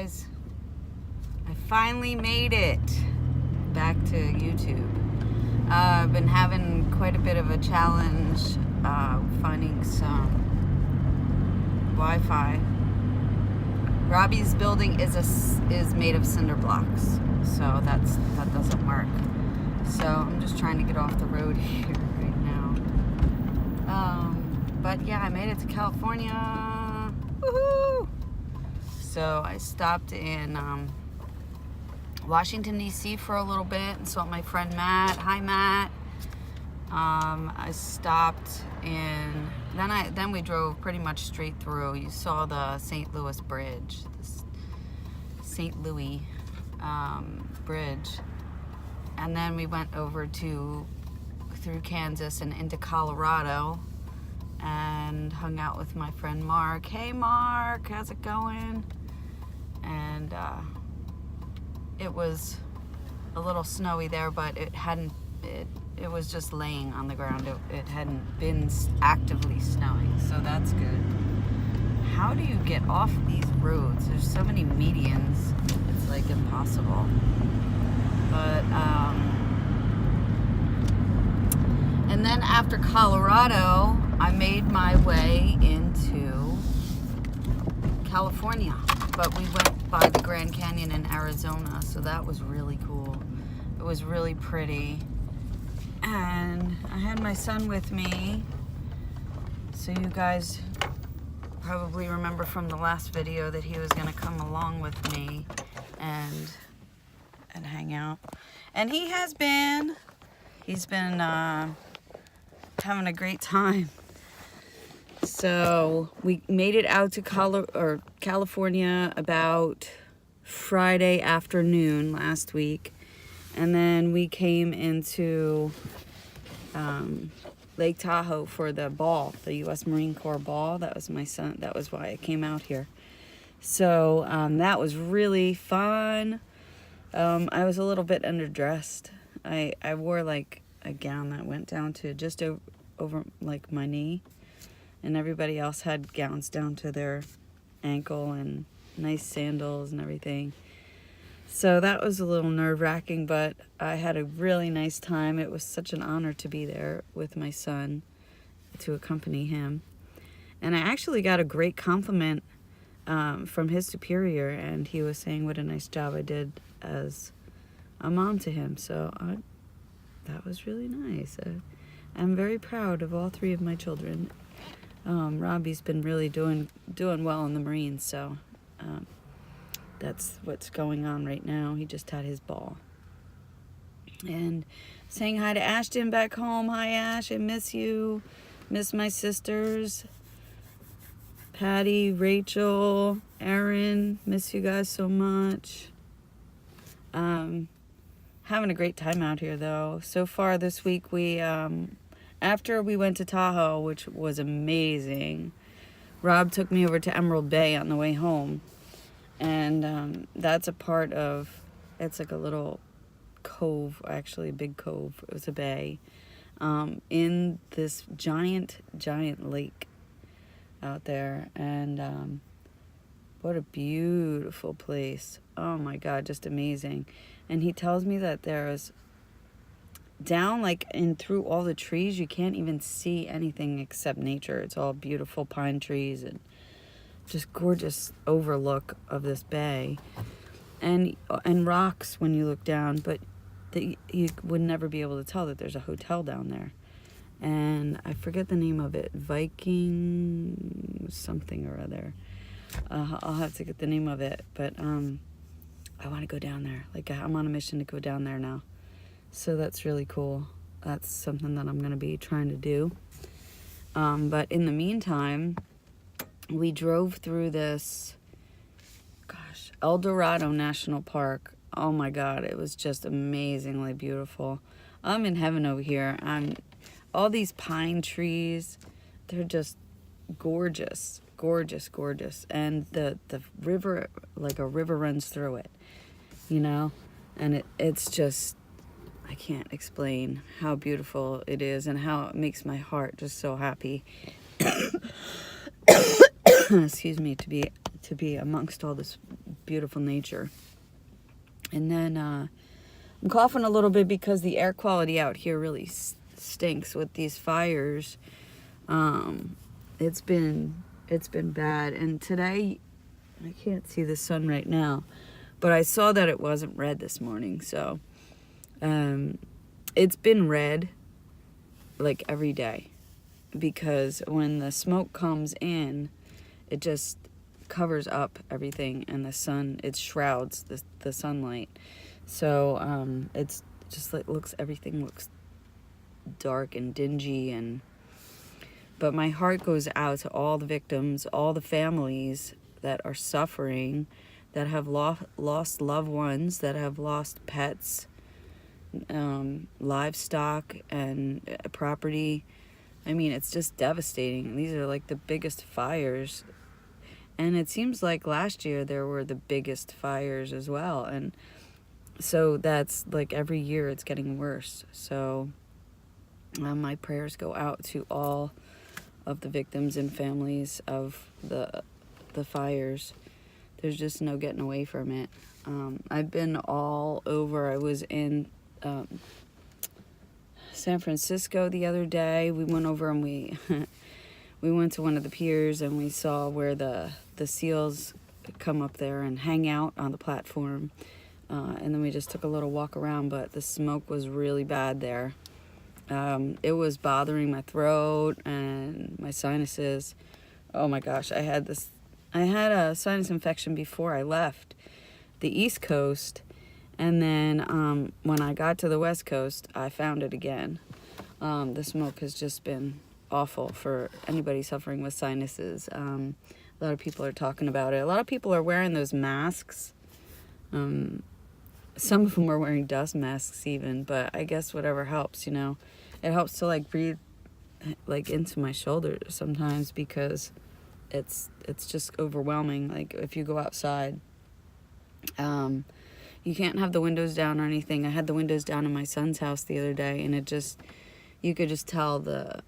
guys, I finally made it back to YouTube. I've been having quite a bit of a challenge finding some Wi-Fi. Robbie's building is made of cinder blocks, so that doesn't work. So I'm just trying to get off the road here right now. But yeah, I made it to California. Woohoo! So I stopped in Washington, D.C. for a little bit and saw my friend Matt. Hi, Matt. I stopped in, then we drove pretty much straight through. You saw the St. Louis Bridge, the St. Louis Bridge. And then we went over through Kansas and into Colorado and hung out with my friend Mark. Hey Mark, how's it going? And it was a little snowy there, but it was just laying on the ground. It hadn't been actively snowing, so that's good. How do you get off these roads? There's so many medians, it's like impossible. But and then after Colorado, I made my way into California, but we went by the Grand Canyon in Arizona, so that was really cool. It was really pretty, and I had my son with me, so you guys probably remember from the last video that he was going to come along with me and hang out, and he's been having a great time. So we made it out to California about Friday afternoon last week, and then we came into Lake Tahoe for the ball, the U.S. Marine Corps ball. That was my son. That was why I came out here. So that was really fun. I was a little bit underdressed. I wore like a gown that went down to just over like my knee, and everybody else had gowns down to their ankle and nice sandals and everything. So that was a little nerve-wracking, but I had a really nice time. It was such an honor to be there with my son, to accompany him. And I actually got a great compliment from his superior, and he was saying what a nice job I did as a mom to him. So that was really nice. I'm very proud of all three of my children. Robbie's been really doing well in the Marines, so that's what's going on right now. He just had his ball. And saying hi to Ashton back home. Hi Ash, I miss you. Miss my sisters. Patty, Rachel, Erin, miss you guys so much. Having a great time out here though. So far this week we after we went to Tahoe, which was amazing, Rob took me over to Emerald Bay on the way home. And that's a part of, it's like a little cove, actually a big cove. It was a bay in this giant lake out there. And what a beautiful place. Oh my God, just amazing. And he tells me that there's down like in through all the trees, you can't even see anything except nature. It's all beautiful pine trees and just gorgeous overlook of this bay, and rocks when you look down, but you would never be able to tell that there's a hotel down there. And I forget the name of it, Viking something or other. I'll have to get the name of it, but I want to go down there. Like I'm on a mission to go down there now. So that's really cool. That's something that I'm going to be trying to do. But in the meantime, we drove through this, El Dorado National Park. Oh my God, it was just amazingly beautiful. I'm in heaven over here. All these pine trees, they're just gorgeous, gorgeous, gorgeous. And the river, like a river runs through it, you know? And it's just, I can't explain how beautiful it is and how it makes my heart just so happy. Excuse me, to be amongst all this beautiful nature. And then I'm coughing a little bit because the air quality out here really stinks with these fires. It's been bad. And today, I can't see the sun right now, but I saw that it wasn't red this morning. So it's been red like every day, because when the smoke comes in, it just covers up everything, and the sun, it shrouds the sunlight. So it's just like everything looks dark and dingy. But my heart goes out to all the victims, all the families that are suffering, that have lost loved ones, that have lost pets, livestock, and property. I mean, it's just devastating. These are like the biggest fires. And it seems like last year there were the biggest fires as well. And so that's like every year it's getting worse. So my prayers go out to all of the victims and families of the fires. There's just no getting away from it. I've been all over. I was in San Francisco the other day. We went over and we went to one of the piers, and we saw where the seals come up there and hang out on the platform. And then we just took a little walk around, but the smoke was really bad there. It was bothering my throat and my sinuses. Oh my gosh, I had a sinus infection before I left the East Coast, and then when I got to the West Coast, I found it again. The smoke has just been awful for anybody suffering with sinuses. A lot of people are talking about it. A lot of people are wearing those masks. Some of them are wearing dust masks even, but I guess whatever helps, you know. It helps to like breathe like into my shoulders sometimes, because it's just overwhelming. Like if you go outside, you can't have the windows down or anything. I had the windows down in my son's house the other day, and you could just tell the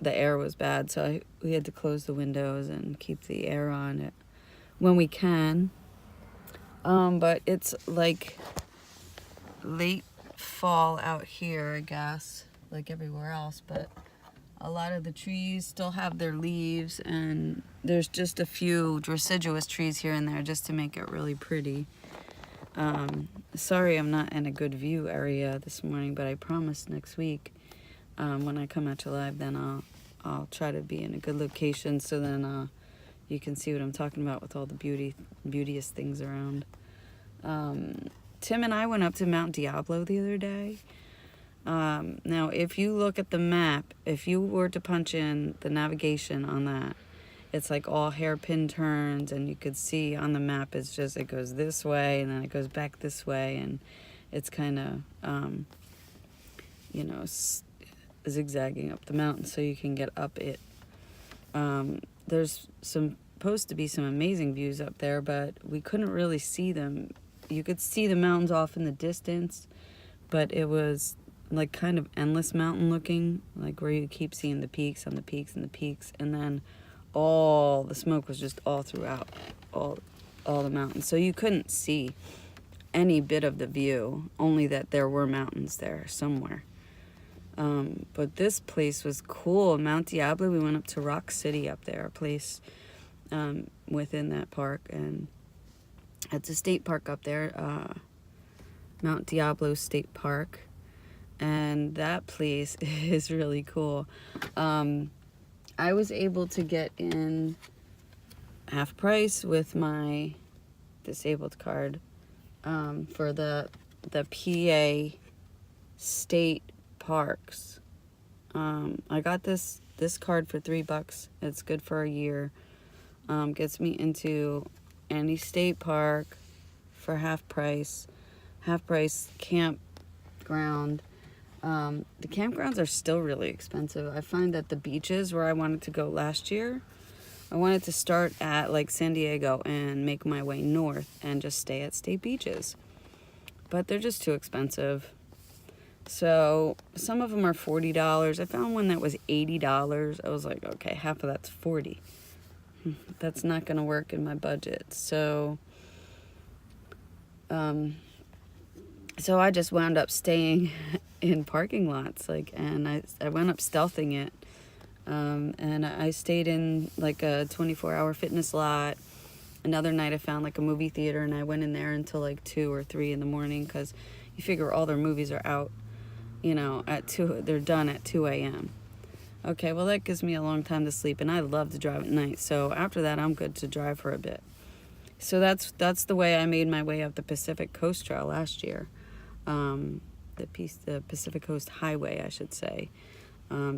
air was bad. So we had to close the windows and keep the air on it when we can. But it's like late fall out here, I guess, like everywhere else. But a lot of the trees still have their leaves, and there's just a few deciduous trees here and there just to make it really pretty. Sorry I'm not in a good view area this morning, but I promise next week, when I come at you live, then I'll try to be in a good location, so then you can see what I'm talking about with all the beauteous things around. Tim and I went up to Mount Diablo the other day. Now, if you look at the map, if you were to punch in the navigation on that, it's like all hairpin turns, and you could see on the map it's just, it goes this way and then it goes back this way, and it's kind of zigzagging up the mountain so you can get up it. There's supposed to be some amazing views up there, but we couldn't really see them. You could see the mountains off in the distance, but it was like kind of endless mountain looking, like where you keep seeing the peaks on the peaks and the peaks, and then all the smoke was just all throughout all the mountains. So you couldn't see any bit of the view, only that there were mountains there somewhere. But this place was cool. Mount Diablo, we went up to Rock City up there, a place within that park, and it's a state park up there, Mount Diablo State Park, and that place is really cool. I was able to get in half price with my disabled card for the PA state parks. I got this card for $3. It's good for a year. Gets me into any state park for half price campground. The campgrounds are still really expensive. I find that the beaches where I wanted to go last year, I wanted to start at like San Diego and make my way north and just stay at state beaches, but they're just too expensive. So some of them are $40. I found one that was $80. I was like, okay, half of that's $40. That's not gonna work in my budget. So So I just wound up staying in parking lots, like, and I went up stealthing it. And I stayed in like a 24-hour fitness lot. Another night I found like a movie theater, and I went in there until like 2 or 3 in the morning, because you figure all their movies are out, at 2, they're done at 2 a.m. Okay, well, that gives me a long time to sleep, and I love to drive at night. So after that, I'm good to drive for a bit. So that's the way I made my way up the Pacific Coast Trail last year. The Pacific Coast Highway, I should say,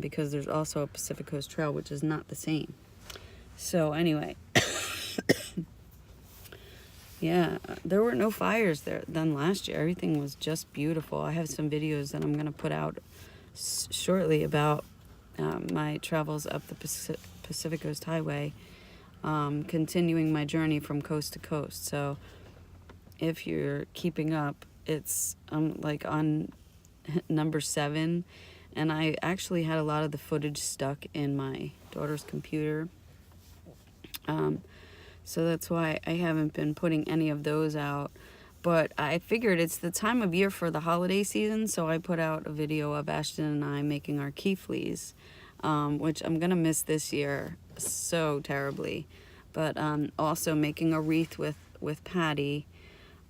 because there's also a Pacific Coast Trail, which is not the same. So anyway, yeah, there were no fires there then last year. Everything was just beautiful. I have some videos that I'm going to put out shortly about my travels up the Pacific Coast Highway, continuing my journey from coast to coast. So if you're keeping up, it's like on number 7, and I actually had a lot of the footage stuck in my daughter's computer. So that's why I haven't been putting any of those out. But I figured it's the time of year for the holiday season, so I put out a video of Ashton and I making our key fleas, which I'm going to miss this year so terribly. But also making a wreath with Patty.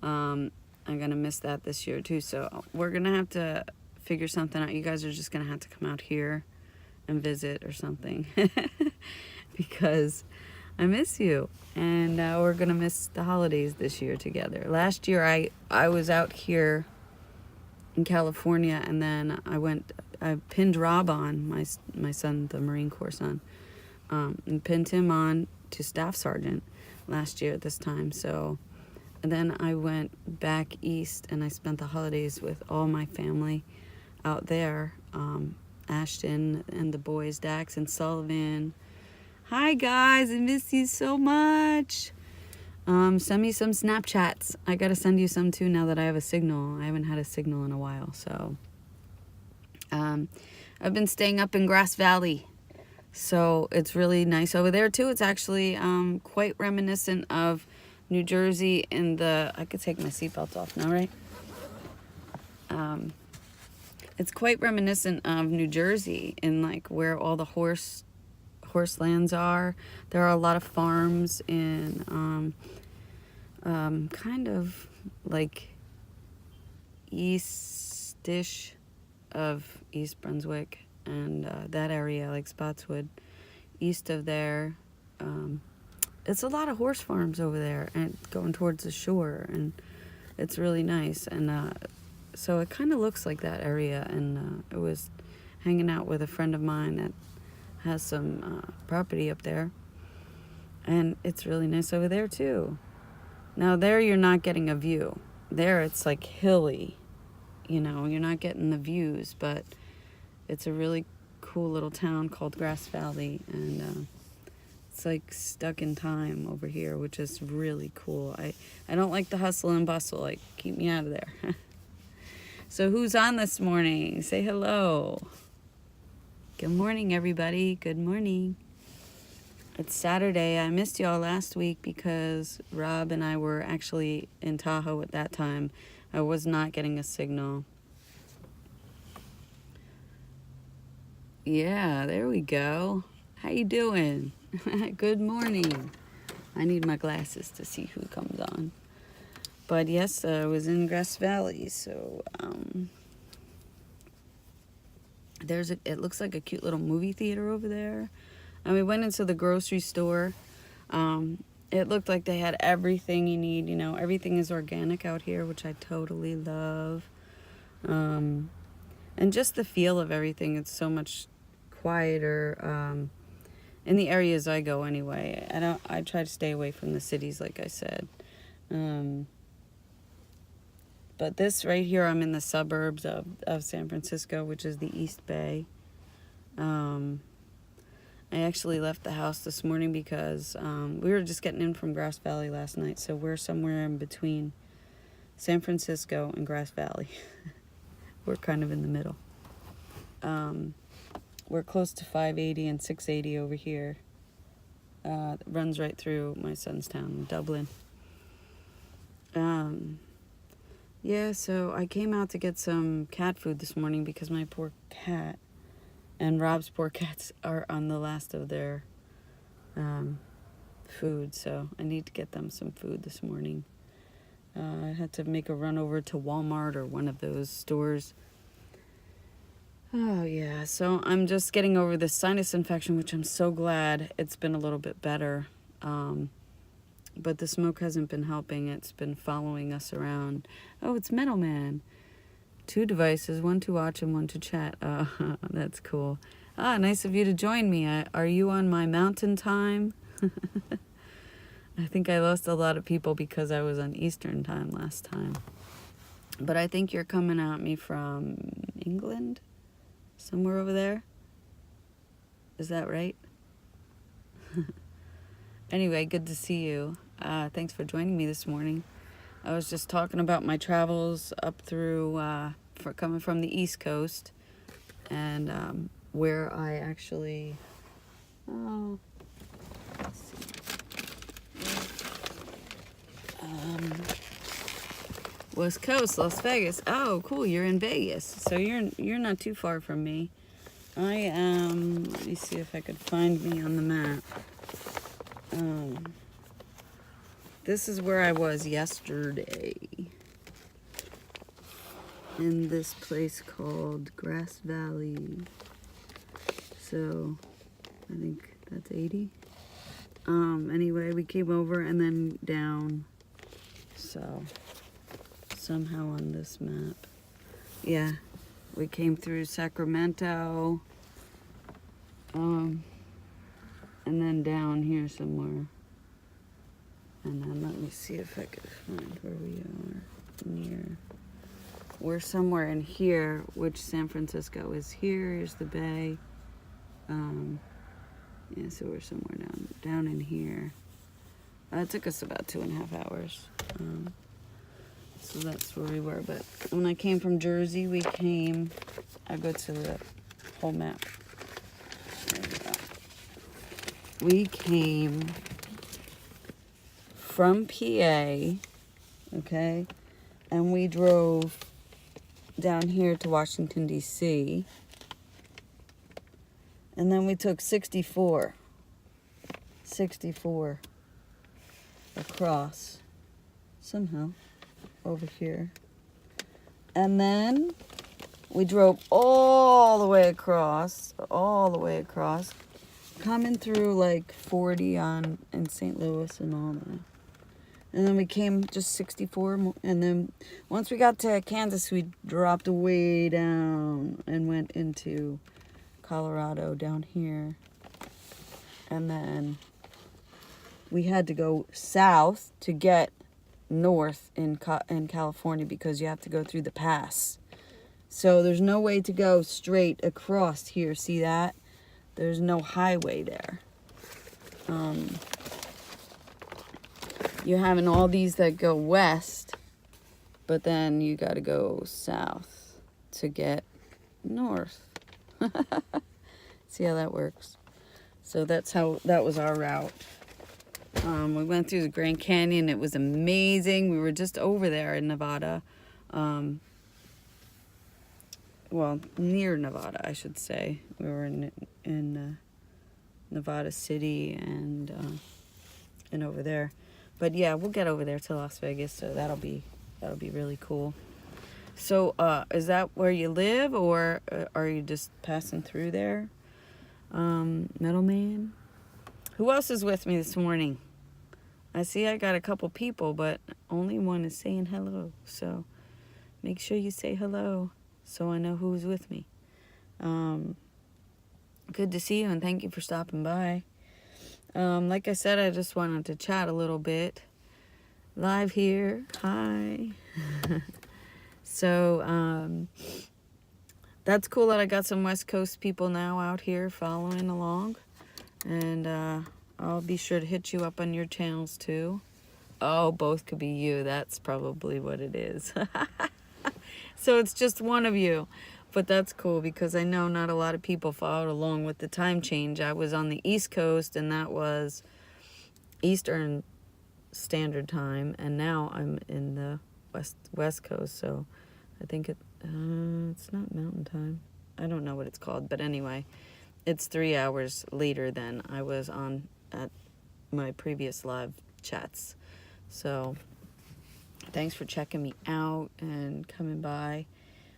I'm going to miss that this year too. So we're going to have to figure something out. You guys are just going to have to come out here and visit or something because I miss you. And we're going to miss the holidays this year together. Last year I was out here in California, and then I pinned Rob on, my son, the Marine Corps son, and pinned him on to Staff Sergeant last year at this time. So, and then I went back east, and I spent the holidays with all my family out there. Ashton and the boys, Dax and Sullivan. Hi guys, I miss you so much. Send me some Snapchats. I gotta send you some too now that I have a signal. I haven't had a signal in a while, so. I've been staying up in Grass Valley, so it's really nice over there too. It's actually quite reminiscent of New Jersey in the, I could take my seatbelt off now, right? It's quite reminiscent of New Jersey in like where all the horselands are. There are a lot of farms in kind of like east-ish of East Brunswick and that area, like Spotswood. East of there, it's a lot of horse farms over there and going towards the shore, and it's really nice. And so it kind of looks like that area, and I was hanging out with a friend of mine that has some property up there, and it's really nice over there too. Now there you're not getting a view. There it's like hilly, you're not getting the views, but it's a really cool little town called Grass Valley, and it's like stuck in time over here, which is really cool. I don't like the hustle and bustle, like keep me out of there. So who's on this morning? Say hello. Good morning, everybody. Good morning. It's Saturday. I missed y'all last week because Rob and I were actually in Tahoe at that time. I was not getting a signal. Yeah, there we go. How you doing? Good morning. I need my glasses to see who comes on. But yes, I was in Grass Valley, so it looks like a cute little movie theater over there. And we went into the grocery store. It looked like they had everything you need, everything is organic out here, which I totally love. And just the feel of everything, it's so much quieter in the areas I go anyway. I try to stay away from the cities, like I said. But this right here, I'm in the suburbs of San Francisco, which is the East Bay. I actually left the house this morning because we were just getting in from Grass Valley last night, so we're somewhere in between San Francisco and Grass Valley. We're kind of in the middle. We're close to 580 and 680 over here. It runs right through my son's town, Dublin. Yeah, so I came out to get some cat food this morning because my poor cat and Rob's poor cats are on the last of their food, so I need to get them some food this morning. I had to make a run over to Walmart or one of those stores. Oh, yeah, so I'm just getting over this sinus infection, which I'm so glad it's been a little bit better. But the smoke hasn't been helping. It's been following us around. Oh, it's Metal Man. 2 devices, one to watch and one to chat. That's cool. Ah, nice of you to join me. Are you on my mountain time? I think I lost a lot of people because I was on Eastern time last time. But I think you're coming at me from England? Somewhere over there? Is that right? Anyway, good to see you. Thanks for joining me this morning. I was just talking about my travels up through, coming from the East Coast, and where I actually, let's see. West Coast, Las Vegas. Oh, cool! You're in Vegas, so you're not too far from me. I am. Let me see if I could find me on the map. This is where I was yesterday, in this place called Grass Valley. So, I think that's 80. Anyway, we came over and then down. So, somehow on this map. Yeah, we came through Sacramento. And then down here somewhere. And then let me see if I could find where we are near. We're somewhere in here, which San Francisco is here. Here's the bay. Yeah, so we're somewhere down in here. It took us about 2.5 hours. So that's where we were. But when I came from Jersey, I go to the whole map. There we go. We came from PA, okay, and we drove down here to Washington, D.C., and then we took 64 across somehow over here, and then we drove all the way across, coming through like 40 in St. Louis and all that. And then we came just 64, and then once we got to Kansas, we dropped way down and went into Colorado down here. And then we had to go south to get north in California because you have to go through the pass. So there's no way to go straight across here. See that? There's no highway there. You're having all these that go west, but then you got to go south to get north. See how that works? So that was our route. We went through the Grand Canyon. It was amazing. We were just over there in Nevada. Well, near Nevada, I should say. We were in Nevada City and over there. But yeah, we'll get over there to Las Vegas, so that'll be really cool. So, is that where you live, or are you just passing through there? Metal Man? Who else is with me this morning? I see I got a couple people, but only one is saying hello. So, make sure you say hello so I know who's with me. Good to see you, and thank you for stopping by. Like I said, I just wanted to chat a little bit. Live here. Hi. So, that's cool that I got some West Coast people now out here following along. And I'll be sure to hit you up on your channels too. Oh, both could be you. That's probably what it is. So it's just one of you. But that's cool because I know not a lot of people followed along with the time change. I was on the East Coast, and that was Eastern Standard Time, and now I'm in the west coast, so I think it's not mountain time. I don't know what it's called, but anyway, it's 3 hours later than I was on at my previous live chats. So thanks for checking me out and coming by.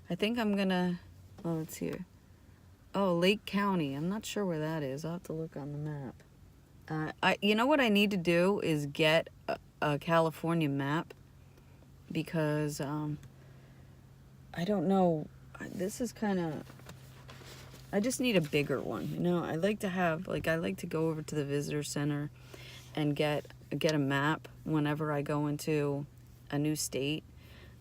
I think I'm gonna, well, let's see here. Oh, Lake County. I'm not sure where that is. I'll have to look on the map. You know what I need to do is get a California map, because I don't know. This is kind of, I just need a bigger one. You know, I like to have, like, I like to go over to the visitor center and get a map whenever I go into a new state.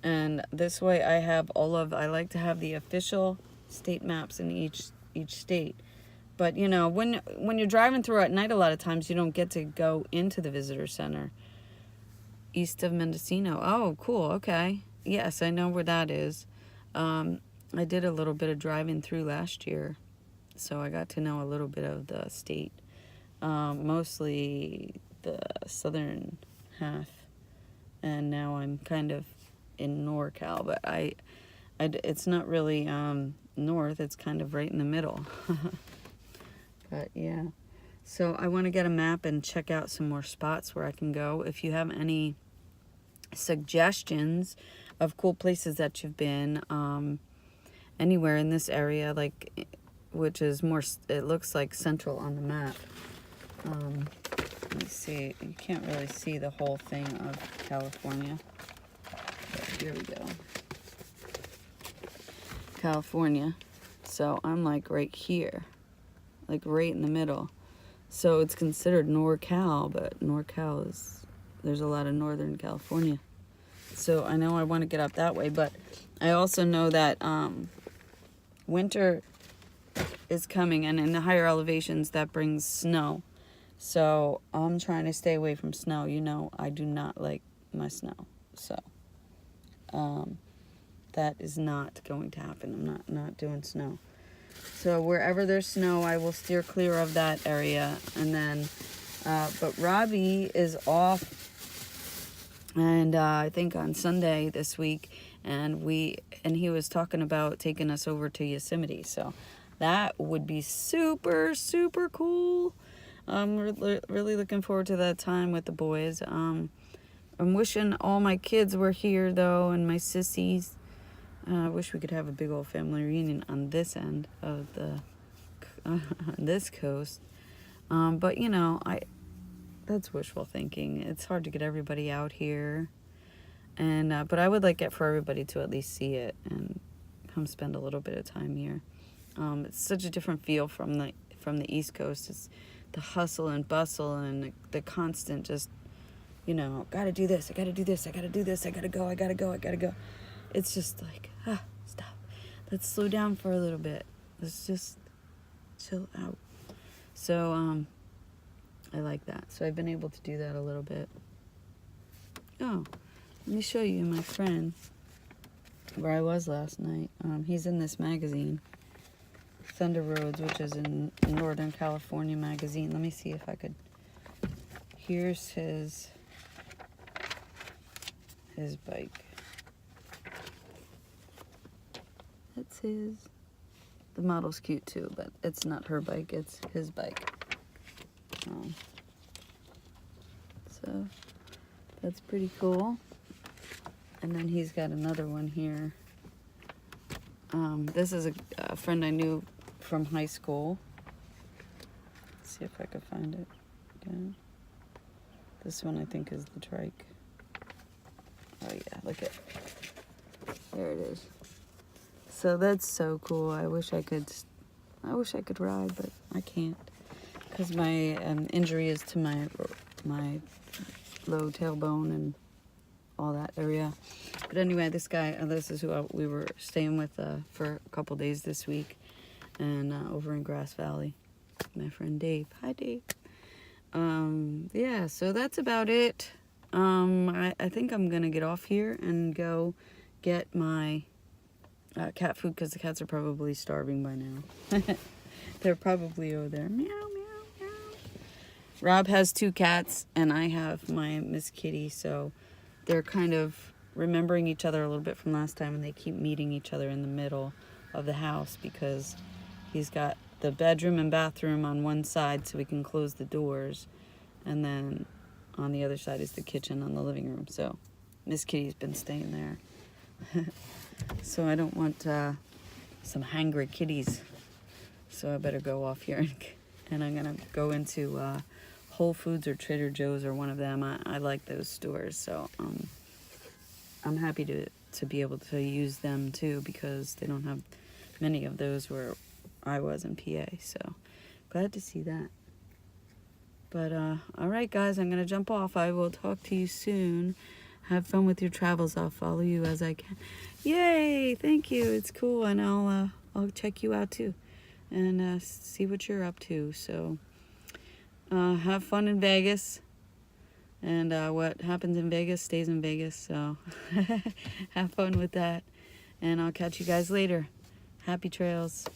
And this way I have I like to have the official state maps in each state. But you know, when you're driving through at night, a lot of times you don't get to go into the visitor center. East of Mendocino. Oh, cool. Okay. Yes, I know where that is. I did a little bit of driving through last year, so I got to know a little bit of the state. Mostly the southern half, and now I'm kind of in NorCal, but it's not really north, it's kind of right in the middle. But yeah, so I want to get a map and check out some more spots where I can go. If you have any suggestions of cool places that you've been, anywhere in this area, like, which is more, it looks like central on the map. Let me see, you can't really see the whole thing of California, but here we go. California. So I'm like right here, like right in the middle. So it's considered NorCal, but NorCal is, there's a lot of Northern California. So I know I want to get up that way, but I also know that winter is coming, and in the higher elevations that brings snow. So I'm trying to stay away from snow. You know, I do not like my snow. So that is not going to happen. I'm not doing snow. So wherever there's snow, I will steer clear of that area. And then, but Robbie is off, and I think on Sunday this week, and he was talking about taking us over to Yosemite. So that would be super, super cool. I'm really looking forward to that time with the boys. I'm wishing all my kids were here, though, and my sissies. I wish we could have a big old family reunion on this end of on this coast. But, you know, that's wishful thinking. It's hard to get everybody out here. And but I would like it for everybody to at least see it and come spend a little bit of time here. It's such a different feel from the East Coast. It's the hustle and bustle and the constant just, you know, gotta do this, I gotta do this, I gotta do this, I gotta go. It's just like, stop. Let's slow down for a little bit. Let's just chill out. So, I like that. So I've been able to do that a little bit. Oh, let me show you my friend where I was last night. He's in this magazine, Thunder Roads, which is in Northern California magazine. Let me see if I could. Here's his bike. That's his. The model's cute too, but it's not her bike, it's his bike. So that's pretty cool. And then he's got another one here. This is a friend I knew from high school. Let's see if I can find it again. This one I think is the trike. Oh yeah, look at, there it is. So that's so cool. I wish I could ride, but I can't, because my injury is to my low tailbone and all that area. But anyway, this is who we were staying with for a couple days this week, and over in Grass Valley. My friend Dave. Hi, Dave. Yeah, so that's about it. I think I'm gonna get off here and go get my cat food, because the cats are probably starving by now. They're probably over there. Meow, meow, meow. Rob has 2 cats, and I have my Miss Kitty, so they're kind of remembering each other a little bit from last time, and they keep meeting each other in the middle of the house because he's got the bedroom and bathroom on one side so we can close the doors, and then on the other side is the kitchen and the living room. So Miss Kitty's been staying there. So I don't want some hangry kitties. So I better go off here and I'm gonna go into Whole Foods or Trader Joe's or one of them. I like those stores, so I'm happy to be able to use them too, because they don't have many of those where I was in PA. So glad to see that. But all right, guys, I'm gonna jump off. I will talk to you soon. Have fun with your travels. I'll follow you as I can. Yay! Thank you. It's cool, and I'll check you out too, and see what you're up to. So have fun in Vegas, and what happens in Vegas stays in Vegas. So have fun with that, and I'll catch you guys later. Happy trails.